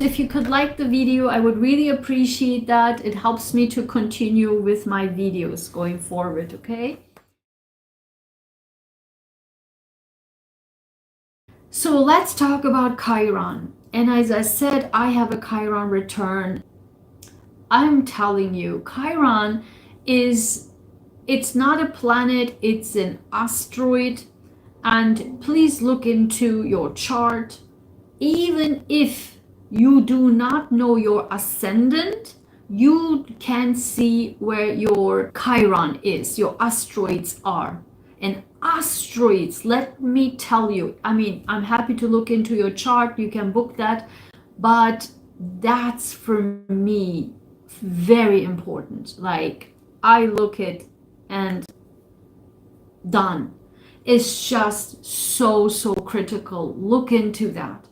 if you could like the video, I would really appreciate that. It helps me to continue with my videos going forward, okay? So let's talk about Chiron. And as I said, I have a Chiron return. I'm telling you, Chiron it's not a planet, it's an asteroid. And please look into your chart. Even if you do not know your ascendant, you can see where your Chiron is, your asteroids are. And asteroids, let me tell you, I mean, I'm happy to look into your chart, you can book that, but that's for me very important. Like, I look at and done. It's just so critical. Look into that.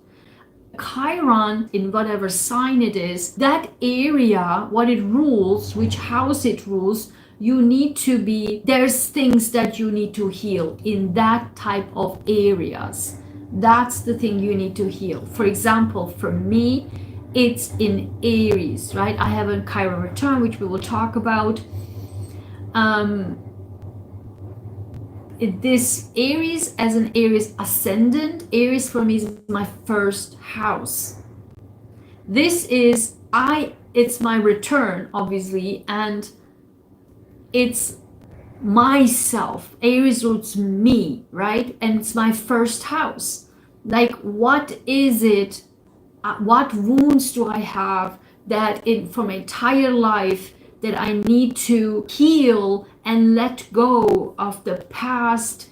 Chiron, in whatever sign it is, that area, what it rules, which house it rules, you need to be, there's things that you need to heal in that type of areas. That's the thing you need to heal. For example, for me, it's in Aries, right? I have a Chiron return, which we will talk about. This Aries as an Aries ascendant, Aries for me is my first house. This is, it's my return, obviously, and it's myself. Aries roots me, right? And it's my first house. Like, what is it? What wounds do I have that from my entire life that I need to heal and let go of the past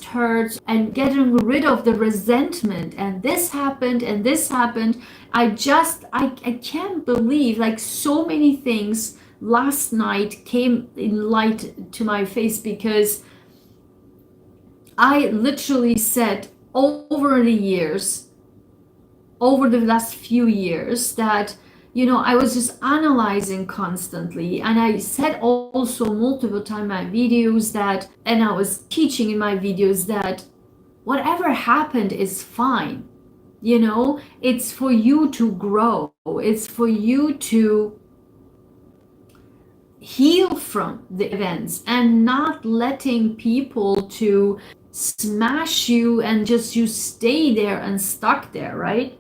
hurts, and getting rid of the resentment, and this happened and this happened. I can't believe, like, so many things last night came in light to my face, because I literally said over the last few years that, you know, I was just analyzing constantly. And I said also multiple times in my videos that, and I was teaching in my videos that whatever happened is fine. You know, it's for you to grow. It's for you to heal from the events, and not letting people to smash you and just you stay there and stuck there, right?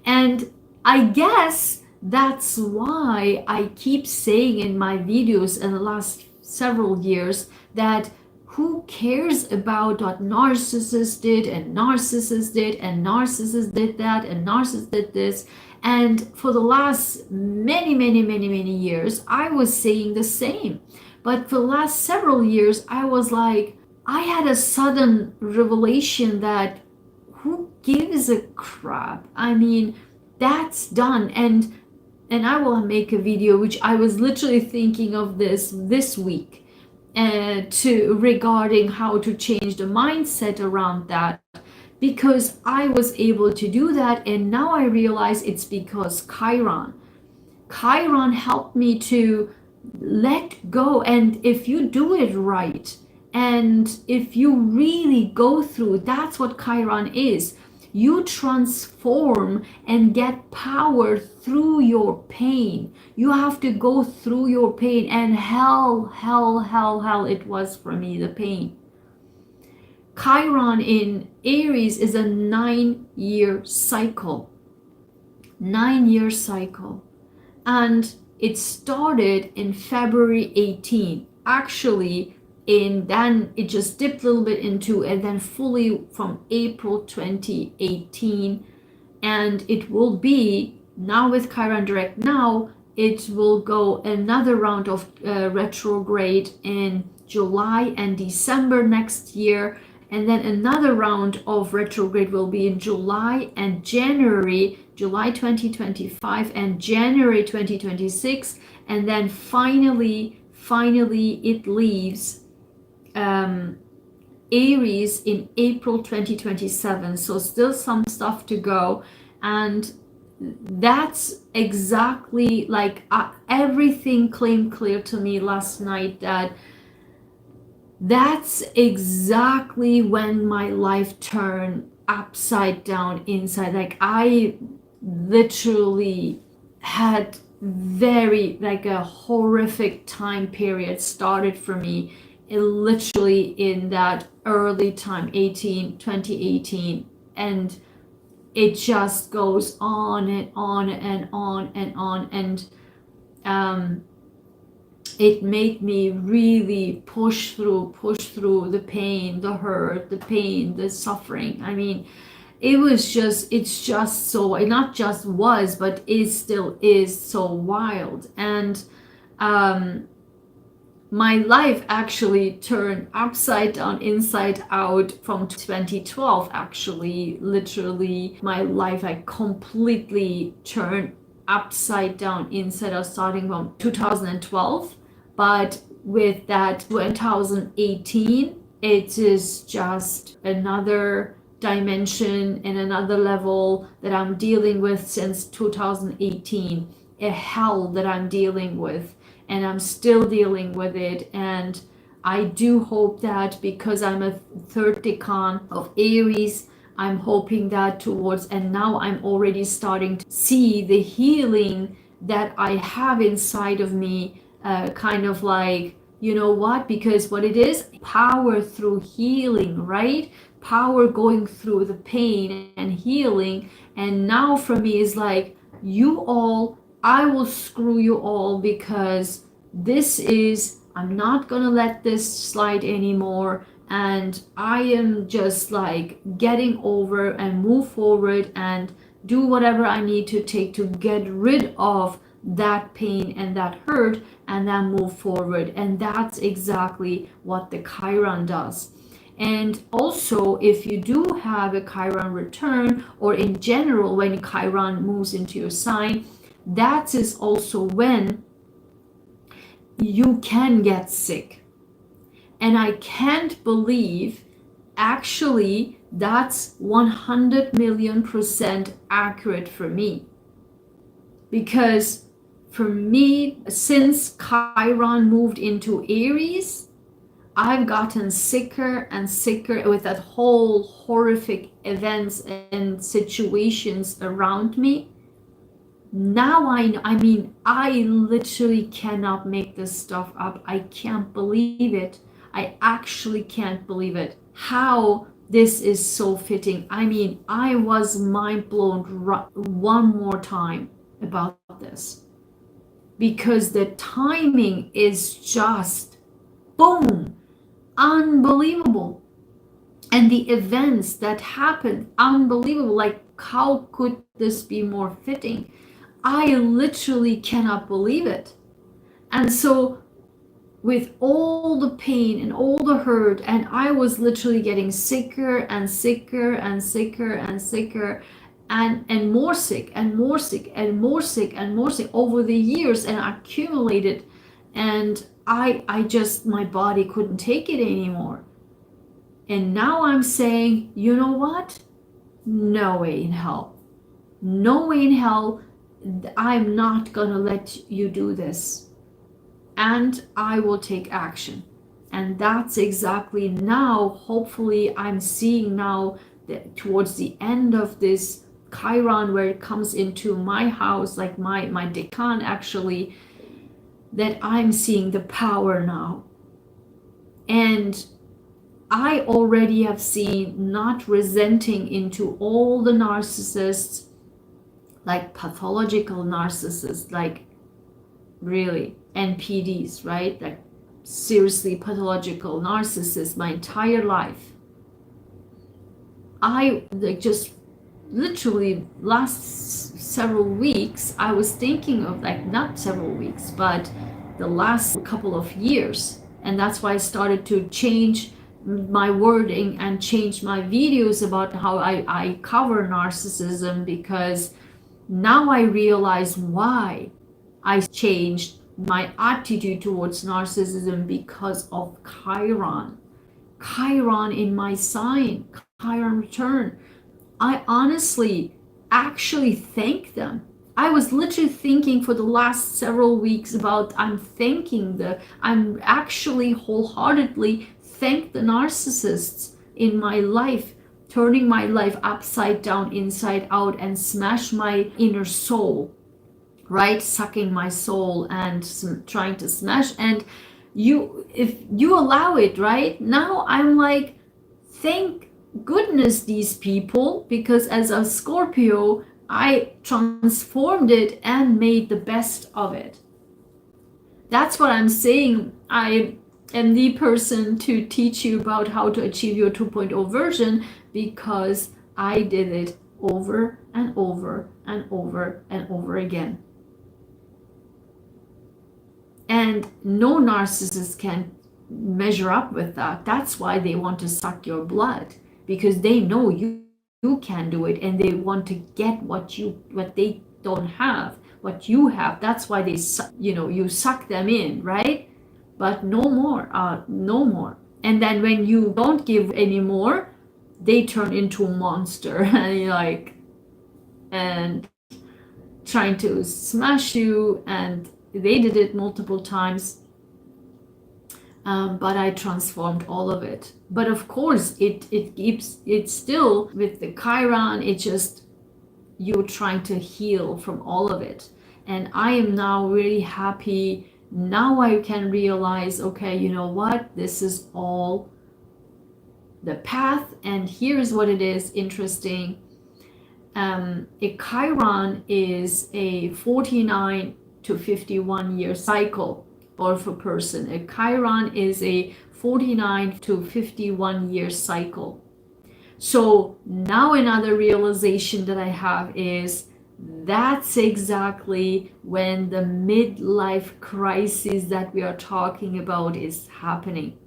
And I guess that's why I keep saying in my videos in the last several years that who cares about what narcissists did, and narcissists did, and narcissists did that, and narcissists did this. And for the last many years, I was saying the same. But for the last several years, I was like, I had a sudden revelation that who gives a crap? I mean, that's done. And I will make a video, which I was literally thinking of this week, regarding how to change the mindset around that, because I was able to do that. And now I realize it's because Chiron helped me to let go. And if you do it right, and if you really go through, that's what Chiron is. You transform and get power through your pain. You have to go through your pain, and hell it was for me, the pain. Chiron in Aries is a 9-year cycle. 9-year cycle. And it started in February 18. Actually, then it just dipped a little bit into, and then fully from April 2018. And it will be, now with Chiron direct now, it will go another round of retrograde in July and December next year. And then another round of retrograde will be in July and January, July 2025 and January 2026. And then finally it leaves Aries in April 2027. So still some stuff to go. And that's exactly, like, everything came clear to me last night, that that's exactly when my life turned upside down inside. Like, literally had very like a horrific time period started for me literally in that early time 2018, and it just goes on and on and on and on, and um, it made me really push through the pain, the hurt, the pain, the suffering. I mean, it's just so, it not just was, but it still is so wild. And um, my life actually turned upside down, inside out from 2012. Actually, literally, my life like completely turned upside down, inside out, starting from 2012. But with that 2018, it is just another dimension and another level that I'm dealing with since 2018, a hell that I'm dealing with, and I'm still dealing with it. And I do hope that, because I'm a third decan of Aries, I'm hoping that towards, and now I'm already starting to see the healing that I have inside of me, kind of like, you know what, because what it is, power through healing, right? Power going through the pain and healing. And now for me is like, you all, I will screw you all, because this is, I'm not gonna let this slide anymore, and I am just like getting over and move forward and do whatever I need to take to get rid of that pain and that hurt, and then move forward. And that's exactly what the Chiron does. And also, if you do have a Chiron return, or in general when Chiron moves into your sign, that is also when you can get sick. And I can't believe, actually, that's 100 million% accurate for me. Because for me, since Chiron moved into Aries, I've gotten sicker and sicker with that whole horrific events and situations around me. Now I mean, I literally cannot make this stuff up. I can't believe it. I actually can't believe it. How this is so fitting. I mean, I was mind blown one more time about this, because the timing is just boom, unbelievable. And the events that happened, unbelievable. Like, how could this be more fitting? I literally cannot believe it. And so, with all the pain and all the hurt, and I was literally getting sicker and sicker and sicker and sicker, and more sick and more sick and more sick and more sick over the years, and accumulated. And I just, my body couldn't take it anymore. And now I'm saying, you know what? No way in hell. No way in hell. I'm not gonna let you do this. And I will take action. And that's exactly now, hopefully I'm seeing now that towards the end of this Chiron, where it comes into my house, like my decan actually, that I'm seeing the power now. And I already have seen not resenting into all the narcissists, like pathological narcissists, like really NPDs, right? Like seriously pathological narcissists my entire life. I like just literally last several weeks, I was thinking of, like, not several weeks, but the last couple of years. And that's why I started to change my wording and change my videos about how I cover narcissism, because now I realize why I changed my attitude towards narcissism, because of Chiron. Chiron in my sign, Chiron return. I honestly actually thank them. I was literally thinking for the last several weeks about, I'm actually wholeheartedly thank the narcissists in my life turning my life upside down, inside out, and smash my inner soul, right? Sucking my soul and trying to smash. And if you allow it, right? Now I'm like, thank goodness these people, because as a Scorpio, I transformed it and made the best of it. That's what I'm saying. I am the person to teach you about how to achieve your 2.0 version, because I did it over and over and over and over again. And no narcissist can measure up with that. That's why they want to suck your blood, because they know you can do it, and they want to get what they don't have, what you have. That's why they you suck them in, right? But no more, no more. And then when you don't give anymore, they turn into a monster and you're like, and trying to smash you. And they did it multiple times, but I transformed all of it. But of course, it's still with the Chiron. It just, you're trying to heal from all of it. And I am now really happy. Now I can realize, okay, you know what? This is all the path. And here's what it is interesting. A Chiron is a 49 to 51 year cycle of a person. A Chiron is a 49 to 51 year cycle. So now another realization that I have is that's exactly when the midlife crisis that we are talking about is happening,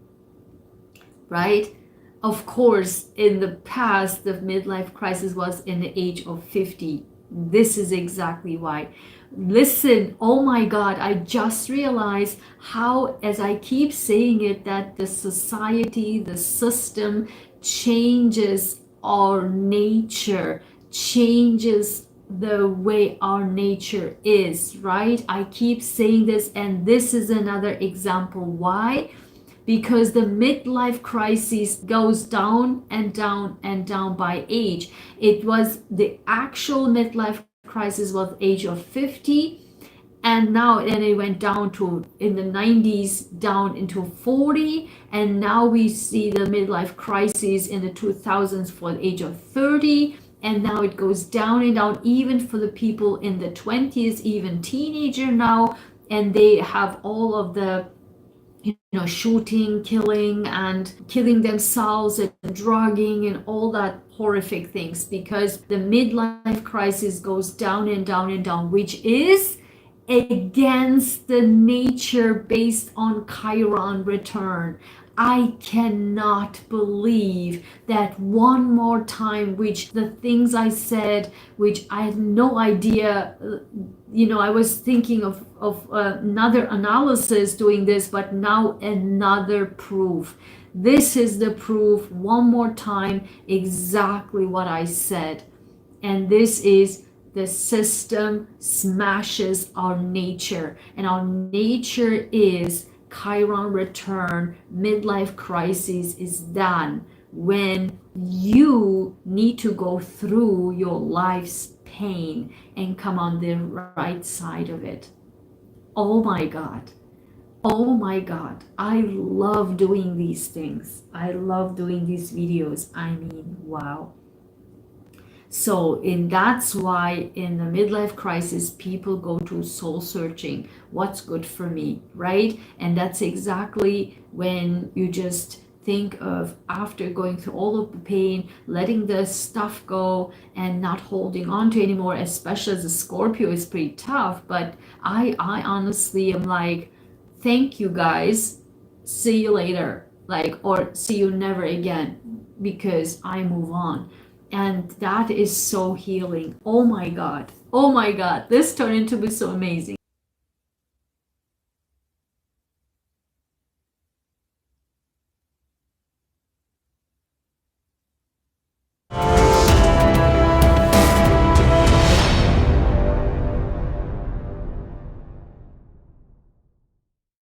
right? Of course, in the past, the midlife crisis was in the age of 50. This is exactly why. Listen, oh my God, I just realized how, as I keep saying it, that the society, the system changes our nature, changes the way our nature is, right? I keep saying this, and this is another example. Why? Because the midlife crisis goes down and down and down by age. It was the actual midlife crisis was age of 50, and now and it went down to in the 90s down into 40, and now we see the midlife crisis in the 2000s for the age of 30, and now it goes down and down even for the people in the 20s, even teenager now, and they have all of the shooting, killing, and killing themselves, and drugging, and all that horrific things, because the midlife crisis goes down and down and down, which is against the nature based on Chiron return. I cannot believe that one more time, which the things I said, which I had no idea, I was thinking of another analysis doing this, but now another proof. This is the proof, one more time, exactly what I said. And this is the system smashes our nature, and our nature is Chiron return. Midlife crisis is done when you need to go through your life's pain and come on the right side of it. Oh my God. Oh my God. I love doing these things. I love doing these videos. I mean, wow. So, that's why in the midlife crisis, people go to soul searching. What's good for me, right? And that's exactly when you just think of, after going through all of the pain, letting the stuff go and not holding on to anymore, especially as a Scorpio is pretty tough. But I honestly am like, thank you guys. See you later. Or see you never again, because I move on. And that is so healing. Oh my God. Oh my God. This turned into be so amazing.